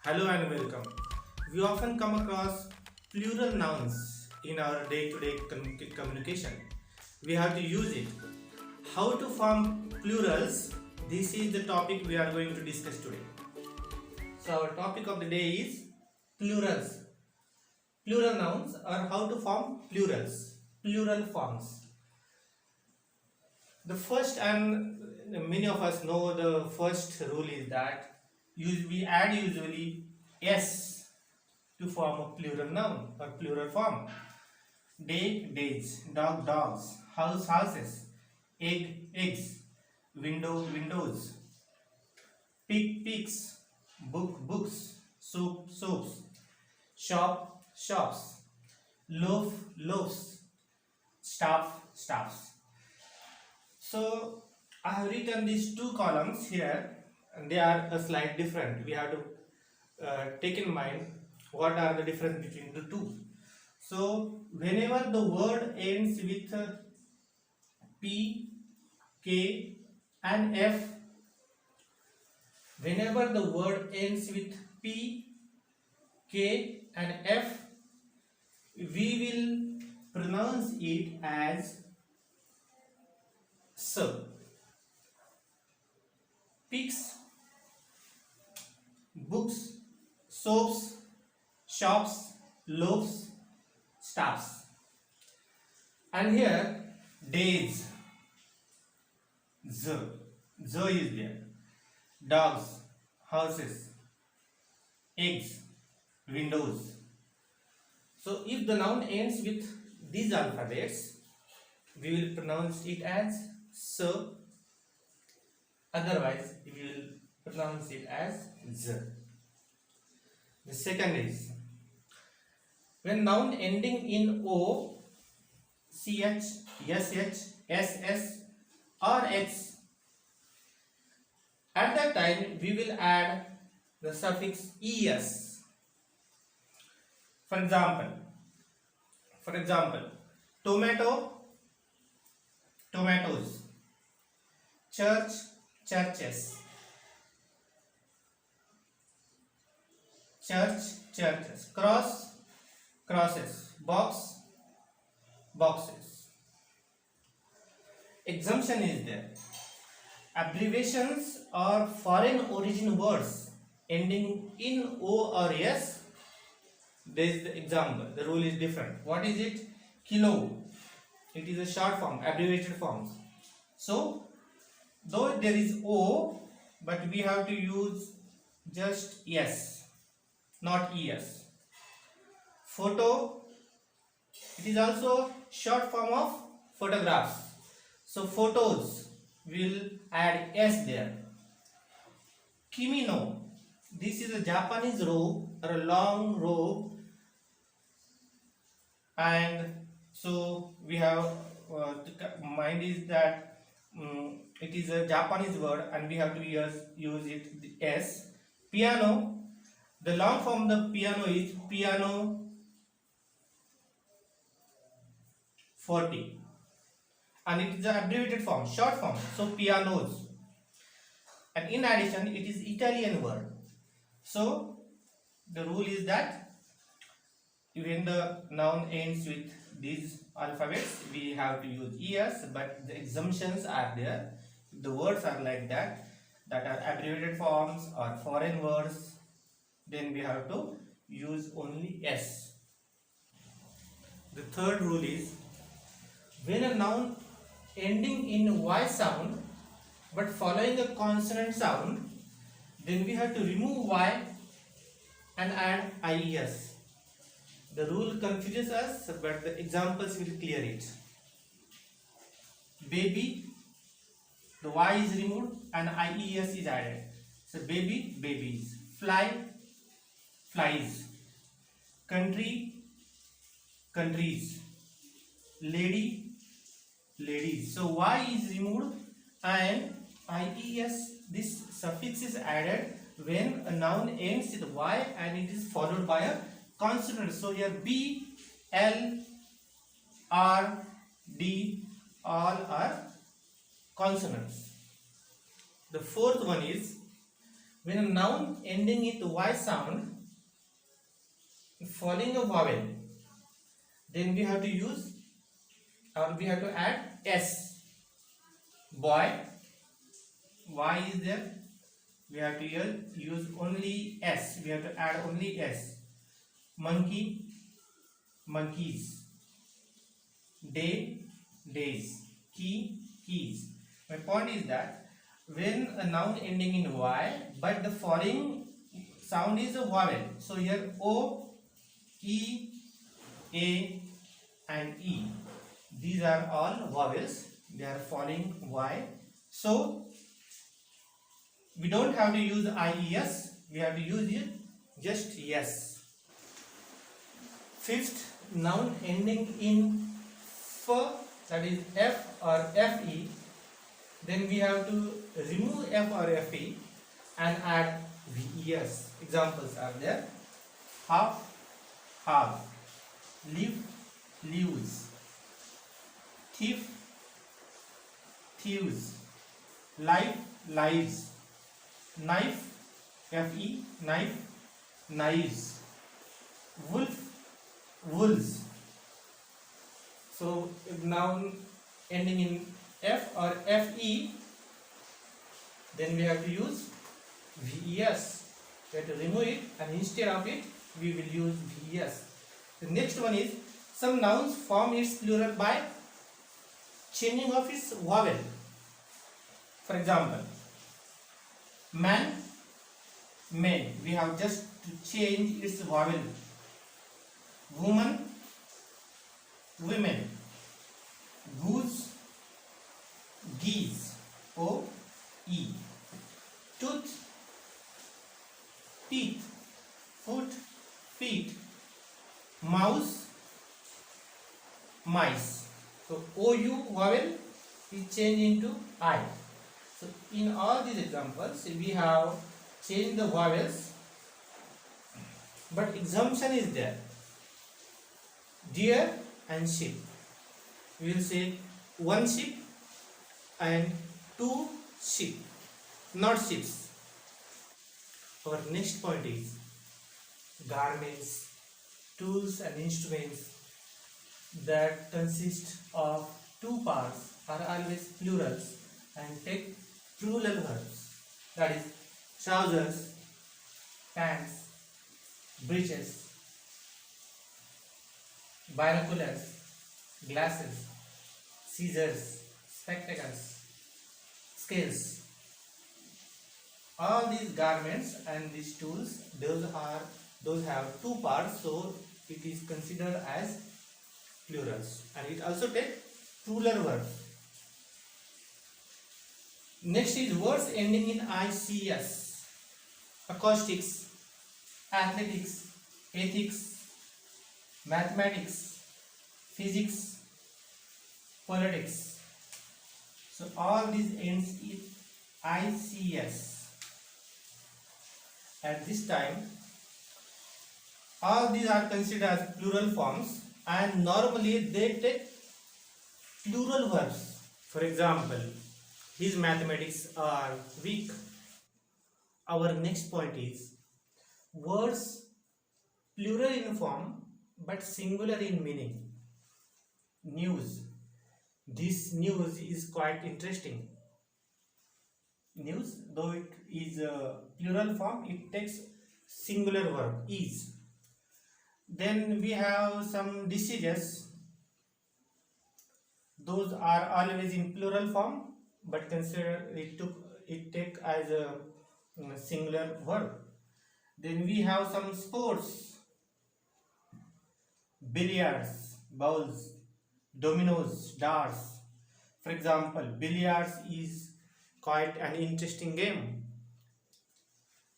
Hello and welcome. We often come across plural nouns in our day-to-day communication. We have to use it. How to form plurals? This is the topic we are going to discuss today. So our topic of the day is plurals. Plural nouns or how to form plurals, plural forms. The first and many of us know the first rule is that we add usually s to form a plural noun or plural form. Day, days, dog, dogs, house, houses, egg, eggs, window, windows, pig, pigs, book, books, soup, soaps, shop, shops, loaf, loaves, staff, staffs. So I have written these two columns here and they are a slight different. We have to take in mind what are the difference between the two. So whenever the word ends with P, K and F, whenever the word ends with P, K and F, we will pronounce it as so. Pigs, books, soaps, shops, loaves, staffs. And here days, z, z is there. Dogs, houses, eggs, windows. So if the noun ends with these alphabets, we will pronounce it as so. Otherwise, we will pronounce it as z. The second is when noun ending in O, CH, SH, SS or X, at that time we will add the suffix ES. For example, tomato, tomatoes, church, churches, church, churches, cross, crosses, box, boxes. Exemption is there. Abbreviations or foreign origin words ending in O or S, there is the example. The rule is different. What is it? Kilo. It is a short form, abbreviated forms. So, though there is O, but we have to use just S, not ES. Photo, it is also short form of photographs. So photos will add S there. Kimono, this is a Japanese robe or a long robe, and so we have mind is that it is a Japanese word and we have to use it the S. Piano, the long form of the piano is piano 40 and it is an abbreviated form, short form, so pianos. And in addition, it is Italian word. So the rule is that when the noun ends with these alphabets, we have to use ES, but the exemptions are there. If the words are like that are abbreviated forms or foreign words, then we have to use only S. The third rule is when a noun ending in Y sound but following a consonant sound, then we have to remove Y and add IES. The rule confuses us, but the examples will clear it. Baby, the Y is removed and IES is added. So baby, babies. Fly, flies. Country, countries. Lady, ladies. So Y is removed and IES, this suffix is added when a noun ends with Y and it is followed by a consonant. So here B, L, R, D all are consonants. The fourth one is When a noun ending with Y sound following a vowel, then we have to use or we have to add S. Boy, Y is there. We have to use only S. We have to add only S. Monkey, monkeys. Day, days. Key, keys. My point is that when a noun ending in Y, but the following sound is a vowel. So here O, E, A and E. These are all vowels. They are following Y. So we don't have to use IES. We have to use it just yes. Fifth, noun ending in F, that is F or FE. Then we have to remove F or FE and add VES. Examples are there. Half, half. Live, lives. Thief, thieves. Life, lives. Knife, FE, knife, knives. Wolf, wolves. So if noun ending in F or FE, then we have to use VES. We have to remove it and instead of it we will use VES. The next one is some nouns form its plural by changing of its vowel. For example, man, men. We have just to change its vowel. Woman, women. Goose, geese. O, E. Tooth, teeth. Foot, feet. Mouse, mice. So OU vowel is changed into I. So in all these examples we have changed the vowels, but exemption is there. Deer and sheep. We will say one sheep and two sheep, not sheeps. Our next point is garments, tools and instruments that consist of two parts are always plurals and take plural verbs. That is trousers, pants, breeches, binoculars, glasses, scissors, spectacles, scales. All these garments and these tools, those have two parts, so it is considered as plurals, and it also takes plural verbs. Next is words ending in ICS. Acoustics, athletics, ethics, mathematics, physics, politics. So all these ends in ICS. At this time, all these are considered as plural forms and normally they take plural verbs. For example, his mathematics are weak. Our next point is words plural in form but singular in meaning. News. This news is quite interesting. News, though it is a plural form, it takes singular verb, is. Then we have some diseases. Those are always in plural form, but consider it take as a singular verb. Then we have some sports. Billiards, bowls, dominoes, darts. For example, billiards is quite an interesting game.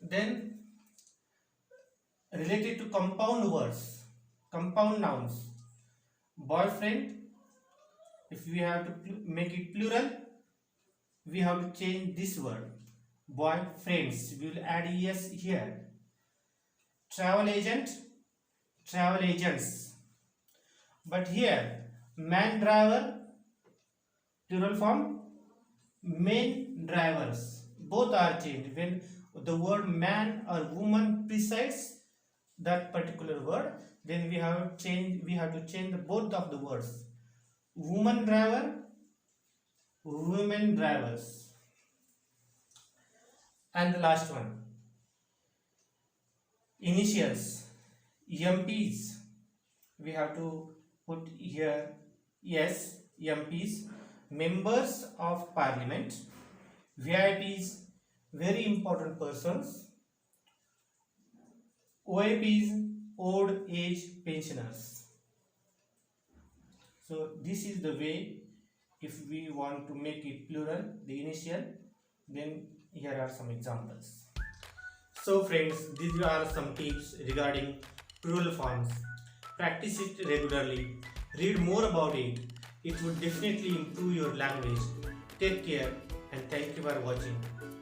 Then related to compound words, compound nouns. Boyfriend, if we have to make it plural, we have to change this word. Boyfriends, we will add es here. Travel agent, travel agents. But here, man driver, plural form, men drivers. Both are changed. When the word man or woman precedes that particular word, then we have to change both of the words. Woman driver, women drivers. And the last one, initials, MPs. We have to put here yes, MPs, members of parliament, VIPs, very important persons, OAPs, old age pensioners. So this is the way, if we want to make it plural, the initial, then here are some examples. So friends, these are some tips regarding plural forms. Practice it regularly. Read more about it. It would definitely improve your language. Take care and thank you for watching.